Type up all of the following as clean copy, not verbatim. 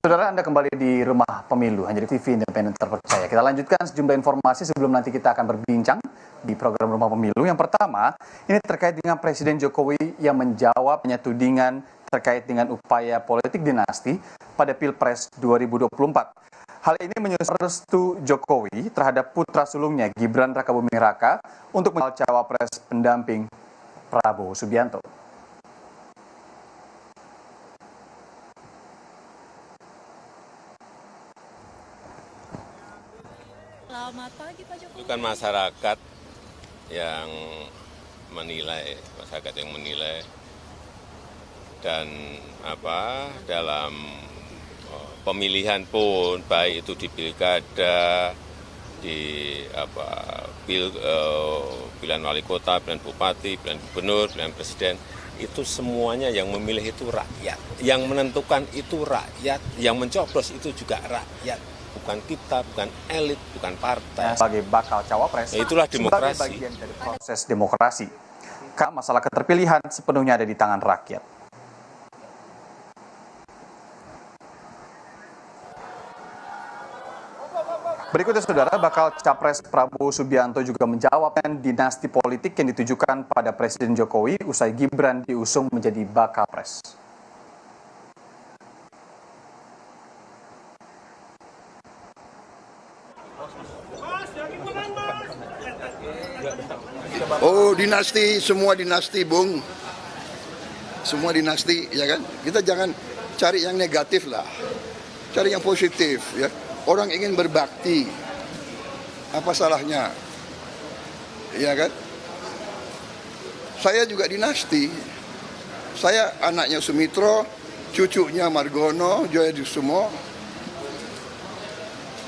Saudara, Anda kembali di Rumah Pemilu, hanya di TV Independen Terpercaya. Kita lanjutkan sejumlah informasi sebelum nanti kita akan berbincang di program Rumah Pemilu. Yang pertama, ini terkait dengan Presiden Jokowi yang menjawab tudingan terkait dengan upaya politik dinasti pada Pilpres 2024. Hal ini menyusul restu Jokowi terhadap putra sulungnya Gibran Rakabuming Raka untuk menjadi cawapres pendamping Prabowo Subianto. Selamat pagi Pak Jokowi. Itu kan masyarakat yang menilai, dan dalam pemilihan pun baik itu di pilkada, di pilihan wali kota, pilihan bupati, pilihan gubernur, pilihan presiden, itu semuanya yang memilih itu rakyat, yang menentukan itu rakyat, yang mencoblos itu juga rakyat. Bukan kita, bukan elit, bukan partai. Sebagai bakal cawapres, itulah demokrasi. Sebagai bagian dari proses demokrasi. Karena masalah keterpilihan sepenuhnya ada di tangan rakyat. Berikutnya, saudara, bakal capres Prabowo Subianto juga menjawab dinasti politik yang ditujukan pada Presiden Jokowi usai Gibran diusung menjadi bakal pres. Oh, dinasti, semua dinasti, Bung. Semua dinasti, ya kan? Kita jangan cari yang negatif lah. Cari yang positif, ya. Orang ingin berbakti. Apa salahnya? Ya kan? Saya juga dinasti. Saya anaknya Sumitro, cucunya Margono, Joyosumo.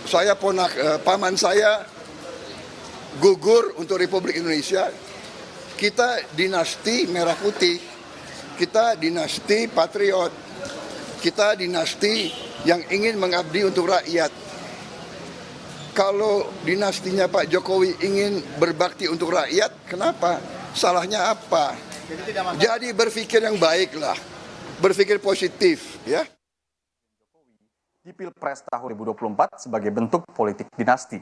Saya paman saya gugur untuk Republik Indonesia. Kita dinasti merah putih, kita dinasti patriot, kita dinasti yang ingin mengabdi untuk rakyat. Kalau dinastinya Pak Jokowi ingin berbakti untuk rakyat, kenapa? Salahnya apa? Jadi berpikir yang baiklah, berpikir positif, ya. Di Pilpres tahun 2024 sebagai bentuk politik dinasti.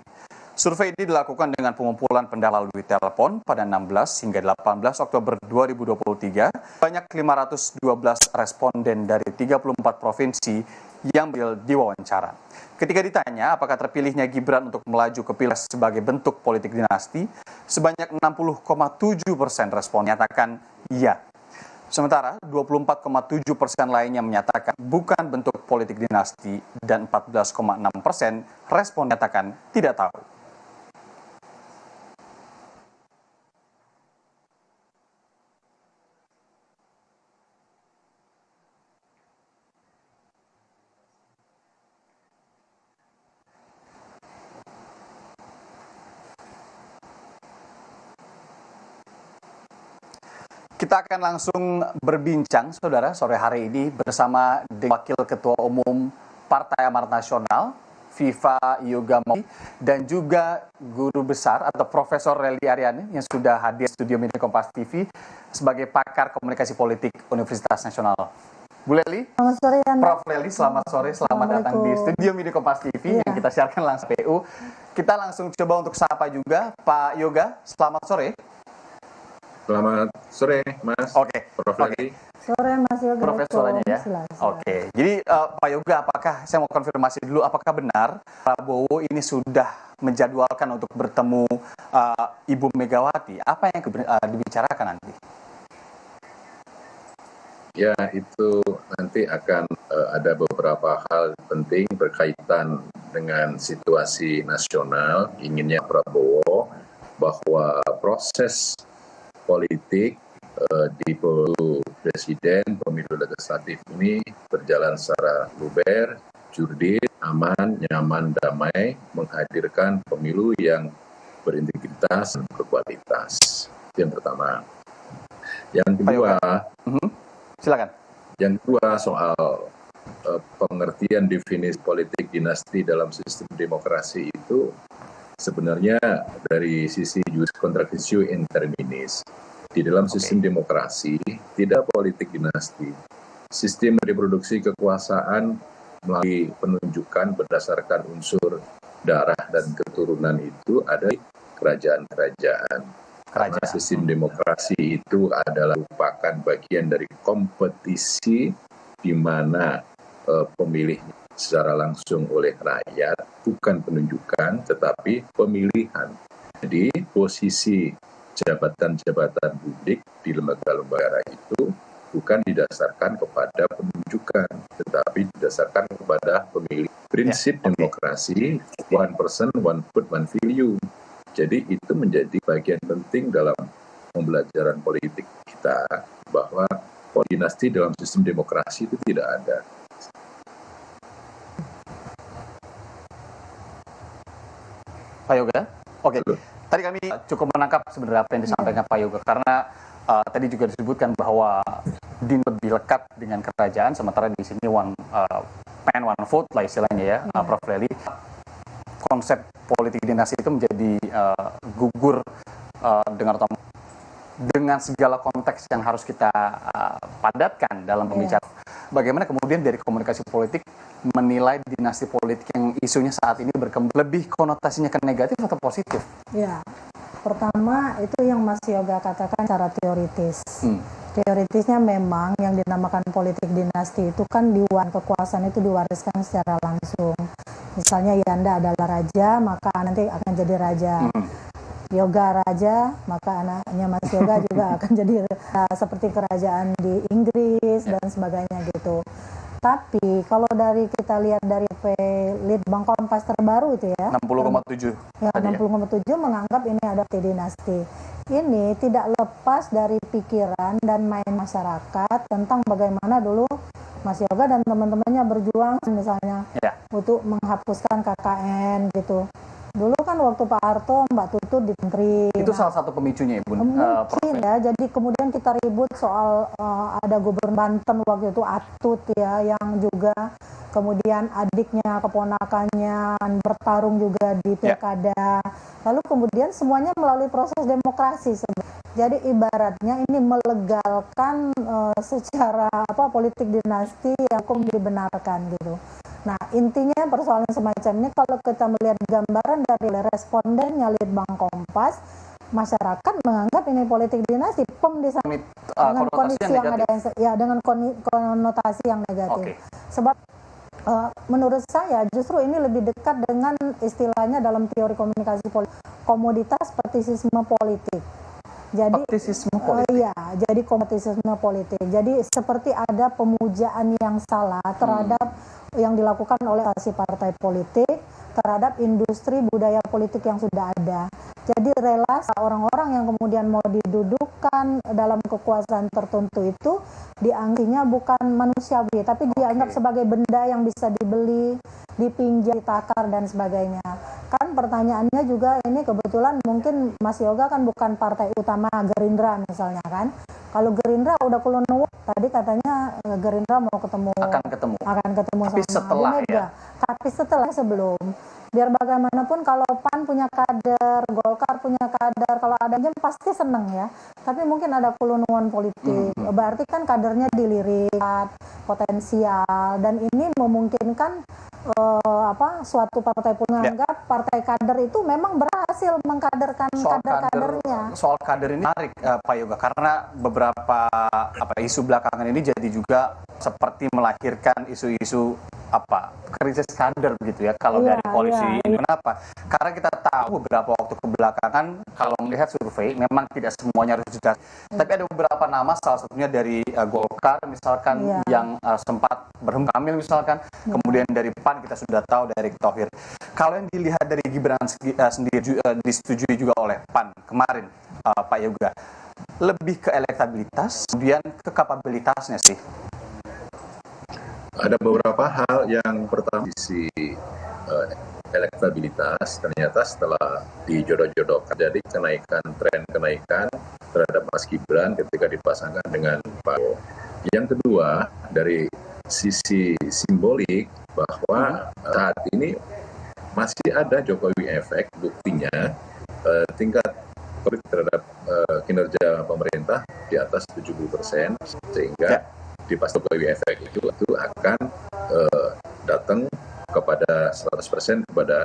Survei ini dilakukan dengan pengumpulan pendapat melalui telepon pada 16 hingga 18 Oktober 2023. Banyak 512 responden dari 34 provinsi yang diwawancara. Ketika ditanya apakah terpilihnya Gibran untuk melaju ke Pilpres sebagai bentuk politik dinasti, sebanyak 60,7% respon menyatakan iya. Sementara 24,7% lainnya menyatakan bukan bentuk politik dinasti dan 14,6% respon menyatakan tidak tahu. Kita akan langsung berbincang, saudara, sore hari ini bersama Wakil Ketua Umum Partai Amanat Nasional, Viva Yoga Mauladi, dan juga Guru Besar atau Profesor Lely Aryani yang sudah hadir di studio Media Kompas TV sebagai pakar komunikasi politik Universitas Nasional. Bu Lely, selamat sore, Prof. Lely, selamat sore, selamat datang di studio Media Kompas TV yang kita siarkan langsung PU. Kita langsung coba untuk sapa juga Pak Yoga, selamat sore. Selamat sore, Mas. Oke. Prof. Lely. Sore, Mas Yoga. Profesornya ya. Oke. Jadi Pak Yoga, apakah saya mau konfirmasi dulu, apakah benar Prabowo ini sudah menjadwalkan untuk bertemu Ibu Megawati? Apa yang dibicarakan nanti? Ya, itu nanti akan ada beberapa hal penting berkaitan dengan situasi nasional. Inginnya Prabowo bahwa proses politik di pemilu presiden, pemilu legislatif ini berjalan secara luber, jurdil, aman, nyaman, damai, menghadirkan pemilu yang berintegritas dan berkualitas. Itu yang pertama. Yang kedua, silakan. Yang kedua soal pengertian definisi politik dinasti dalam sistem demokrasi itu sebenarnya dari sisi jus contradictio in terminis. Di dalam sistem demokrasi tidak politik dinasti. Sistem reproduksi kekuasaan melalui penunjukan berdasarkan unsur darah dan keturunan itu ada di kerajaan-kerajaan. Karena sistem demokrasi itu adalah merupakan bagian dari kompetisi di mana pemilih secara langsung oleh rakyat, bukan penunjukan tetapi pemilihan. Jadi posisi jabatan-jabatan publik di lembaga-lembaga itu bukan didasarkan kepada penunjukan, tetapi didasarkan kepada pemilih. Prinsip demokrasi, one person, one vote, one value. Jadi itu menjadi bagian penting dalam pembelajaran politik kita, bahwa dinasti dalam sistem demokrasi itu tidak ada. Pak Yoga, oke. Tadi kami cukup menangkap sebenarnya apa yang disampaikan Pak Yoga, karena tadi juga disebutkan bahwa DIN lebih lekat dengan kerajaan, sementara di sini one man one vote lah istilahnya ya, Prof. Lely. Konsep politik dinasti itu menjadi gugur dengan segala konteks yang harus kita padatkan dalam pembicaraan. Bagaimana kemudian dari komunikasi politik menilai dinasti politik yang isunya saat ini berkembang, lebih konotasinya ke negatif atau positif? Ya, pertama itu yang Mas Yoga katakan secara teoritis. Teoritisnya memang yang dinamakan politik dinasti itu kan kekuasaan itu diwariskan secara langsung. Misalnya Yanda adalah raja, maka nanti akan jadi raja. Yoga raja, maka anaknya Mas Yoga juga akan jadi seperti kerajaan di Inggris dan sebagainya gitu. Tapi kalau kita lihat dari Litbang Kompas terbaru itu ya 60,7 60,7 menganggap ini ada dinasti. Ini tidak lepas dari pikiran dan main masyarakat tentang bagaimana dulu Mas Yoga dan teman-temannya berjuang misalnya untuk menghapuskan KKN gitu. Dulu kan waktu Pak Harto, Mbak Tutut di menteri. Itu salah satu pemicunya, Ibu. Mungkin ya, jadi kemudian kita ribut soal ada Gubernur Banten waktu itu Atut ya, yang juga kemudian adiknya, keponakannya bertarung juga di pilkada. Lalu kemudian semuanya melalui proses demokrasi. Jadi ibaratnya ini melegalkan secara politik dinasti yang hukum dibenarkan gitu. Nah, intinya persoalan semacam ini kalau kita melihat gambaran dari respondennya Litbang Kompas, masyarakat menganggap ini politik dinasti, di sana dengan kondisi yang ada dengan konotasi yang negatif. Sebab menurut saya justru ini lebih dekat dengan istilahnya dalam teori komunikasi politik, komoditas partisisme politik. Jadi jadi komoditisme politik. Jadi seperti ada pemujaan yang salah terhadap yang dilakukan oleh partai politik terhadap industri budaya politik yang sudah ada. Jadi relasi orang-orang yang kemudian mau didudukkan dalam kekuasaan tertentu itu dianggapnya bukan manusiawi, tapi dianggap sebagai benda yang bisa dibeli, dipinjam, ditakar dan sebagainya. Kan pertanyaannya juga ini kebetulan mungkin Mas Yoga kan bukan partai utama Gerindra misalnya kan. Kalau Gerindra udah kulonuwu, tadi katanya Gerindra mau akan ketemu tapi sama Bu Mega. Tapi sebelum, biar bagaimanapun kalau PAN punya kader, Golkar punya kader, kalau ada aja pasti seneng ya. Tapi mungkin ada kulonuan politik. Berarti kan kadernya dilirik, potensial, dan ini memungkinkan suatu partai pun menganggap partai kader itu memang berhasil mengkaderkan kader-kadernya. Soal kader ini menarik Pak Yoga, karena beberapa isu belakangan ini jadi juga seperti melahirkan isu-isu krisis kader begitu ya kalau dari koalisi ini. Kenapa? Karena kita tahu beberapa waktu kebelakangan kalau melihat survei memang tidak semuanya harus jelas. Tapi ada beberapa nama, salah satunya dari Golkar misalkan yang sempat berhembus Kamil misalkan, kemudian dari PAN kita sudah tahu dari Erick Thohir. Kalau yang dilihat dari Gibran sendiri disetujui juga oleh PAN kemarin, Pak Yoga, lebih ke elektabilitas, kemudian ke kapabilitasnya sih. Ada beberapa hal. Yang pertama sisi elektabilitas, ternyata setelah dijodoh-jodohkan jadi tren kenaikan terhadap Mas Gibran ketika dipasangkan dengan Pak Prabowo. Yang kedua, dari sisi simbolik bahwa saat ini masih ada Jokowi efek, buktinya tingkat kritik terhadap kinerja pemerintah di atas 70%, sehingga di pas Jokowi efek itu akan kepada 100% kepada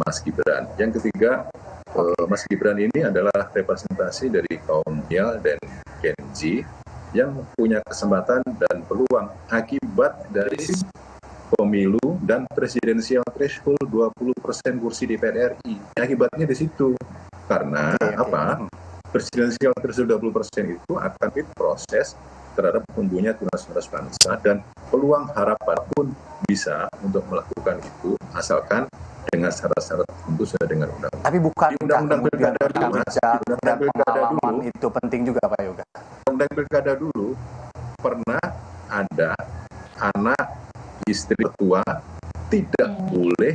Mas Gibran. Yang ketiga, Mas Gibran ini adalah representasi dari kaum milenial dan Gen Z yang punya kesempatan dan peluang akibat dari pemilu dan presidensial threshold 20% kursi DPR RI. Akibatnya di situ. Karena apa? Presidensial threshold 20% itu akan diproses terhadap tumbuhnya tunas-tunas bangsa, dan peluang harapan pun bisa untuk melakukan itu asalkan dengan syarat-syarat tentu sesuai dengan undang-undang. Tapi bukan Undang-undang pilkada dulu, Mas. dan Undang-undang pilkada pengalaman dulu. itu penting juga Pak Yoga. Undang pilkada dulu pernah ada anak istri tua tidak boleh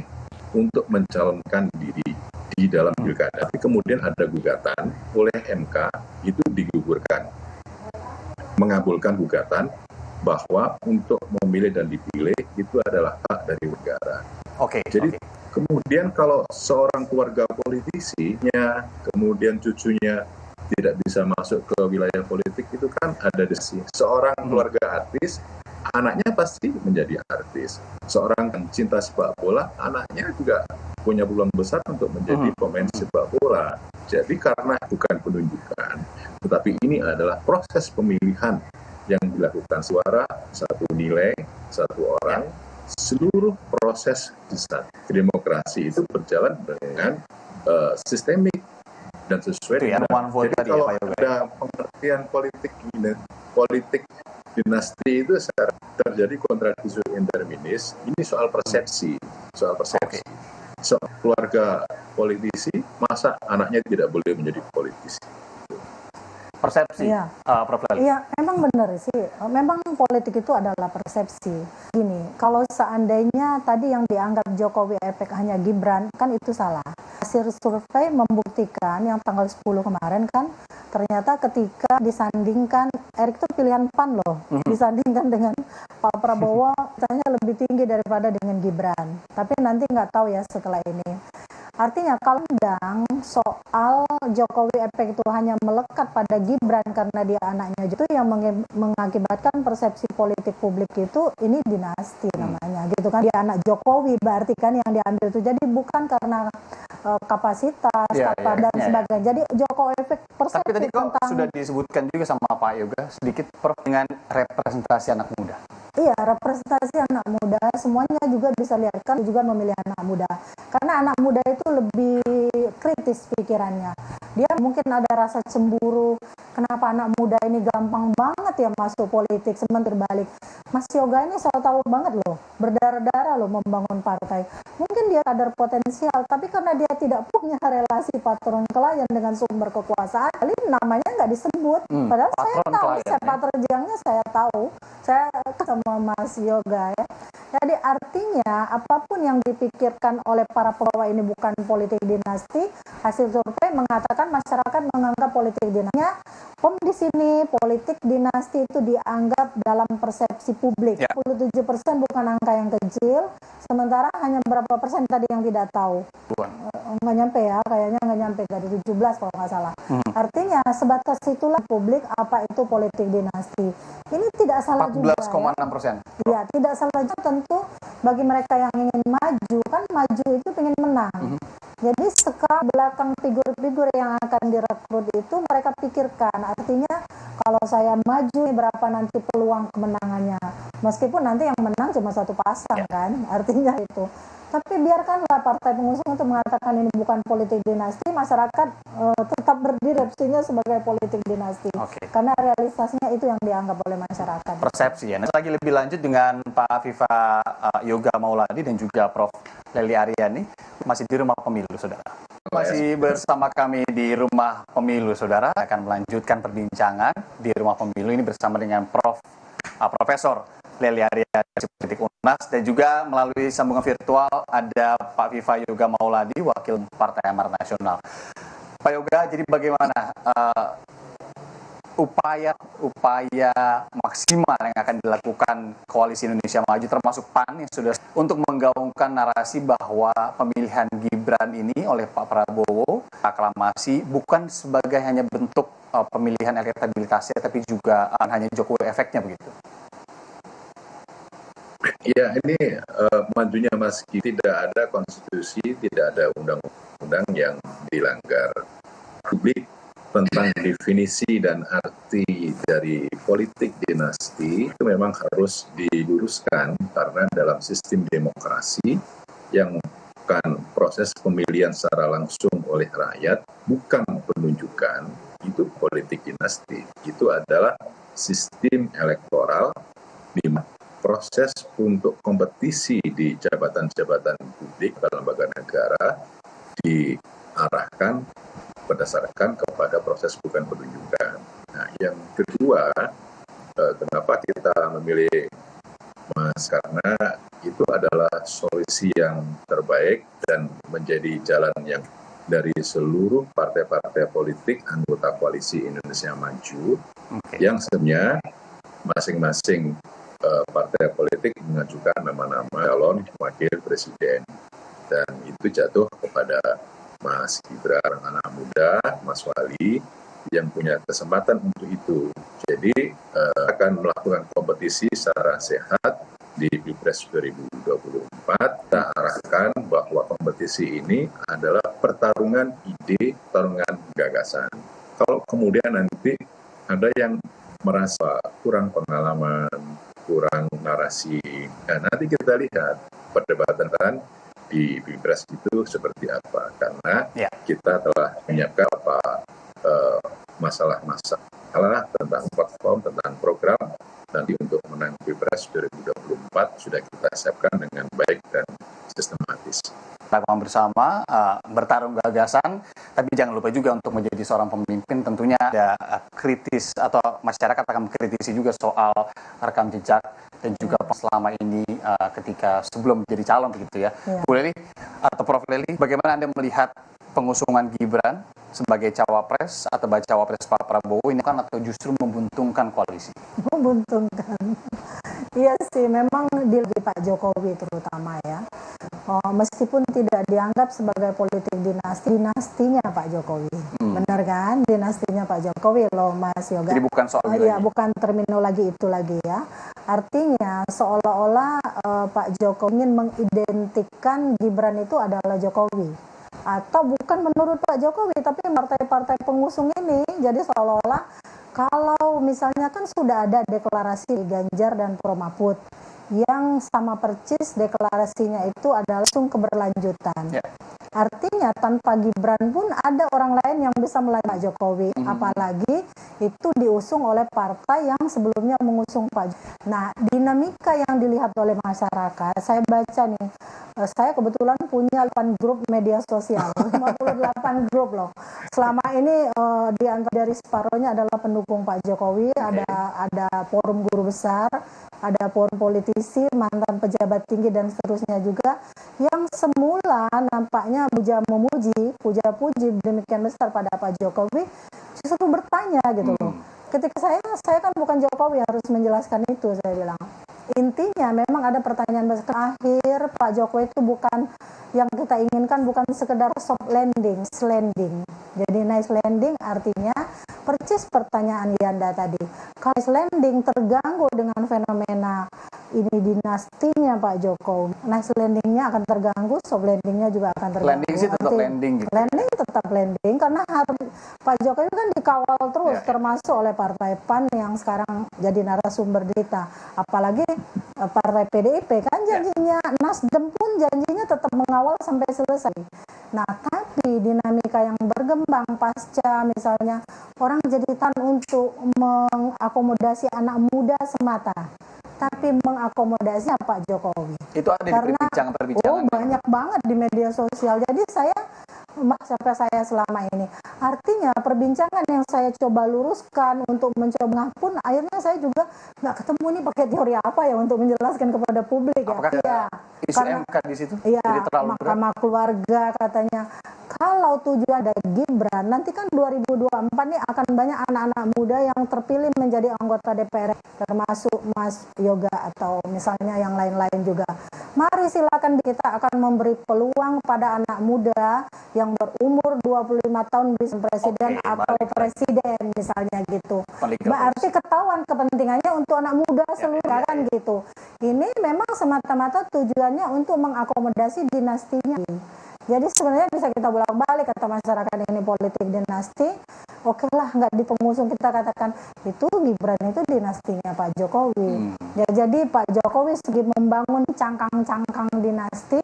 untuk mencalonkan diri di dalam pilkada. Tapi kemudian ada gugatan oleh MK, itu digugurkan, mengabulkan gugatan bahwa untuk memilih dan dipilih itu adalah hak dari negara. Oke. Jadi kemudian kalau seorang keluarga politisinya, kemudian cucunya tidak bisa masuk ke wilayah politik, itu kan ada desi. Seorang keluarga artis, anaknya pasti menjadi artis. Seorang yang cinta sepak bola, anaknya juga punya peluang besar untuk menjadi pemain sepak bola. Jadi karena bukan penunjukan, tetapi ini adalah proses pemilihan yang dilakukan suara, satu nilai, satu orang. Seluruh proses demokrasi itu berjalan dengan sistemik dan sesuai dengan. Jadi kalau ada pengertian politik dinasti itu terjadi kontradiksi interminis. Ini soal persepsi, Soal keluarga politisi, masa anaknya tidak boleh menjadi politisi? Persepsi, Iya. Prof. Lali. Iya, memang benar sih. Memang politik itu adalah persepsi. Gini, kalau seandainya tadi yang dianggap Jokowi efek hanya Gibran, kan itu salah. Hasil survei membuktikan yang tanggal 10 kemarin kan, ternyata ketika disandingkan, Erick itu pilihan PAN loh, disandingkan dengan Pak Prabowo, katanya lebih tinggi daripada dengan Gibran. Tapi nanti nggak tahu ya setelah ini. Artinya kalau soal Jokowi efek itu hanya melekat pada Gibran karena dia anaknya, itu yang mengakibatkan persepsi politik publik itu ini dinasti namanya gitu kan, dia anak Jokowi berarti kan yang diambil itu, jadi bukan karena kapasitas dan sebagainya. Jadi Jokowi efek persepsi. Tapi tadi kok sudah disebutkan juga sama Pak Yoga sedikit dengan representasi anak muda. Iya, representasi anak muda, semuanya juga bisa lihat kan juga memilih anak muda. Karena anak muda itu lebih kritis pikirannya. Dia mungkin ada rasa cemburu, kenapa anak muda ini gampang banget ya masuk politik, sementara balik. Mas Yoga ini saya tahu banget loh, berdarah-darah loh membangun partai. Mungkin dia kader potensial, tapi karena dia tidak punya relasi patron klien dengan sumber kekuasaan, kali namanya nggak disebut. Padahal saya tahu, sepak terjangnya saya tahu. Saya sama Mas Yoga ya. Jadi artinya apapun yang dipikirkan oleh para pegawai ini bukan politik dinasti. Hasil survei mengatakan masyarakat menganggap politik dinasti. Di sini politik dinasti itu dianggap dalam persepsi publik. 47% bukan angka yang kecil. Sementara hanya berapa persen tadi yang tidak tahu? Nggak nyampe ya, kayaknya nggak nyampe, dari 17 kalau nggak salah. Artinya sebatas itulah publik apa itu politik dinasti. Ini tidak salah juga. 14,6%. Ya, tidak salah juga tentu bagi mereka yang ingin maju, kan maju itu ingin menang. Jadi belakang figur-figur yang akan direkrut itu mereka pikirkan. Artinya kalau saya maju berapa nanti peluang kemenangannya. Meskipun nanti yang menang cuma satu pasang kan, artinya itu. Tapi biarkanlah partai pengusung untuk mengatakan ini bukan politik dinasti, masyarakat tetap berdiskusinya sebagai politik dinasti. Karena realisasinya itu yang dianggap oleh masyarakat. Persepsi ya. Nah, lagi lebih lanjut dengan Pak Viva Yoga Mauladi dan juga Prof. Leli Aryani, masih di Rumah Pemilu, Saudara. Masih bersama kami di Rumah Pemilu, Saudara. Akan melanjutkan perbincangan di Rumah Pemilu ini bersama dengan Profesor Leli Aryani, politik UNAS, dan juga melalui sambungan virtual ada Pak Viva Yoga Mauladi, Wakil Partai Amanat Nasional. Pak Yoga, jadi bagaimana upaya maksimal yang akan dilakukan Koalisi Indonesia Maju termasuk PAN yang sudah untuk menggaungkan narasi bahwa pemilihan Gibran ini oleh Pak Prabowo aklamasi bukan sebagai hanya bentuk pemilihan elektabilitasnya, tapi juga hanya Jokowi efeknya begitu? Ya, ini majunya Mas Gibran, tidak ada konstitusi, tidak ada undang-undang yang dilanggar. Publik tentang definisi dan arti dari politik dinasti itu memang harus diluruskan karena dalam sistem demokrasi yang bukan proses pemilihan secara langsung oleh rakyat, bukan penunjukan, itu politik dinasti. Itu adalah sistem elektoral di mana proses untuk kompetisi di jabatan-jabatan publik dalam lembaga negara diarahkan berdasarkan kepada proses bukan penunjukan. Nah, yang kedua, kenapa kita memilih Mas, karena itu adalah solusi yang terbaik dan menjadi jalan yang dari seluruh partai-partai politik anggota koalisi Indonesia Maju yang sebenarnya masing-masing partai politik mengajukan nama-nama calon wakil presiden dan itu jatuh kepada Mas Gibran, anak muda, Mas Wali yang punya kesempatan untuk itu. Jadi akan melakukan kompetisi secara sehat di Pilpres 2024. Kita arahkan bahwa kompetisi ini adalah pertarungan ide, pertarungan gagasan. Kalau kemudian nanti ada yang merasa kurang pengalaman, kurang narasi, nah, nanti kita lihat perdebatan di Pilpres itu seperti apa, karena kita telah menyiapkan masalah tentang platform, tentang program nanti untuk menang Pilpres 2024 sudah kita siapkan dengan baik dan sistematis. Lakukan bersama, bertarung gagasan, tapi jangan lupa juga untuk menjadi seorang pemimpin tentunya ada kritis atau masyarakat akan mengkritisi juga soal rekam jejak dan juga selama ini ketika sebelum menjadi calon begitu ya. Bu Lely atau Prof. Lely, bagaimana Anda melihat pengusungan Gibran sebagai cawapres atau bacawa pres Pak Prabowo ini kan atau justru membuntungkan koalisi? Membuntungkan. Iya sih, memang di Pak Jokowi terutama ya. Meskipun tidak dianggap sebagai politik dinastinya Pak Jokowi. Benar kan? Dinastinya Pak Jokowi loh Mas Yoga. Jadi bukan soal ya, bukan terminologi itu lagi ya. Artinya seolah-olah Pak Jokowi ingin mengidentikan Gibran itu adalah Jokowi. Atau bukan menurut Pak Jokowi, tapi partai-partai pengusung ini. Jadi seolah-olah kalau misalnya kan sudah ada deklarasi Ganjar dan Pro Mahfud yang sama percis deklarasinya itu adalah langsung keberlanjutan. Artinya tanpa Gibran pun ada orang lain yang bisa melayani Pak Jokowi. Apalagi itu diusung oleh partai yang sebelumnya mengusung Pak Jokowi. Nah, dinamika yang dilihat oleh masyarakat, saya baca nih, saya kebetulan punya 8 grup media sosial, 58 grup loh. Selama ini di antara dari separohnya adalah pendukung Pak Jokowi, ada forum guru besar, ada forum politisi, mantan pejabat tinggi dan seterusnya juga, yang semula nampaknya puja-puji demikian besar pada Pak Jokowi, justru bertanya gitu loh. Ketika saya kan bukan Jokowi harus menjelaskan itu, saya bilang. Intinya memang ada pertanyaan besar. Akhir Pak Jokowi itu bukan yang kita inginkan, bukan sekedar soft landing, landing. Jadi nice landing artinya percis pertanyaan Yanda tadi. Kalau landing terganggu dengan fenomena ini dinastinya Pak Jokowi, nice landingnya akan terganggu, soft landingnya juga akan terganggu. Landing sih tetap landing gitu. Landing tetap landing karena Pak Jokowi kan dikawal terus, termasuk oleh Partai PAN yang sekarang jadi narasumber berita. Apalagi Partai PDIP kan janjinya, Nasdem pun janjinya tetap mengawal sampai selesai. Nah, tapi dinamika yang berkembang pasca misalnya orang jadi untuk mengakomodasi anak muda semata, tapi mengakomodasi Pak Jokowi. Itu ada di perbincangan-perbincangan. Banyak banget di media sosial. Jadi sampai saya selama ini. Artinya perbincangan yang saya coba luruskan untuk mencoba pun akhirnya saya juga nggak ketemu nih pakai teori apa ya untuk menjelaskan kepada publik. Apakah ya. Isu Karena, MK di situ? Iya, Jadi terlalu Mahkamah Keluarga katanya. kalau tujuan dari Gibran, nanti kan 2024 nih akan banyak anak-anak muda yang terpilih menjadi anggota DPR, termasuk Mas Yoga atau misalnya yang lain-lain juga. Mari silakan, kita akan memberi peluang pada anak muda yang berumur 25 tahun bisa presiden atau presiden misalnya gitu. Berarti ketahuan kepentingannya untuk anak muda seluruh kan gitu. Ini memang semata-mata tujuannya untuk mengakomodasi dinastinya. Jadi sebenarnya bisa kita bolak-balik, kata masyarakat ini politik dinasti. Oke lah, nggak di pengusung kita katakan itu Gibran itu dinastinya Pak Jokowi. Ya, jadi Pak Jokowi segi membangun cangkang-cangkang dinasti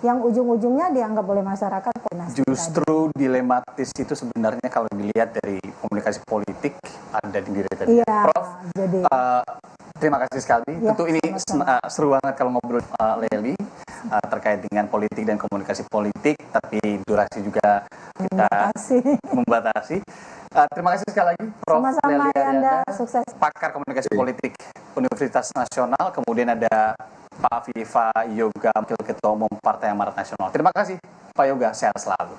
yang ujung-ujungnya dianggap oleh masyarakat dinasti. Justru dilematis itu sebenarnya kalau dilihat dari komunikasi politik ada di diri tadi. Iya, Prof, jadi terima kasih sekali. Ya, tentu ini sama-sama. seru banget kalau ngobrol Lely terkait dengan politik dan komunikasi politik, tapi durasi juga kita membatasi. Terima kasih sekali lagi Prof. Sama-sama Lely Anda, Arianda, sukses. pakar komunikasi politik Universitas Nasional, kemudian ada Pak Viva Yoga, Wakil Ketua Umum Partai Amarat Nasional. Terima kasih Pak Yoga, sehat selalu.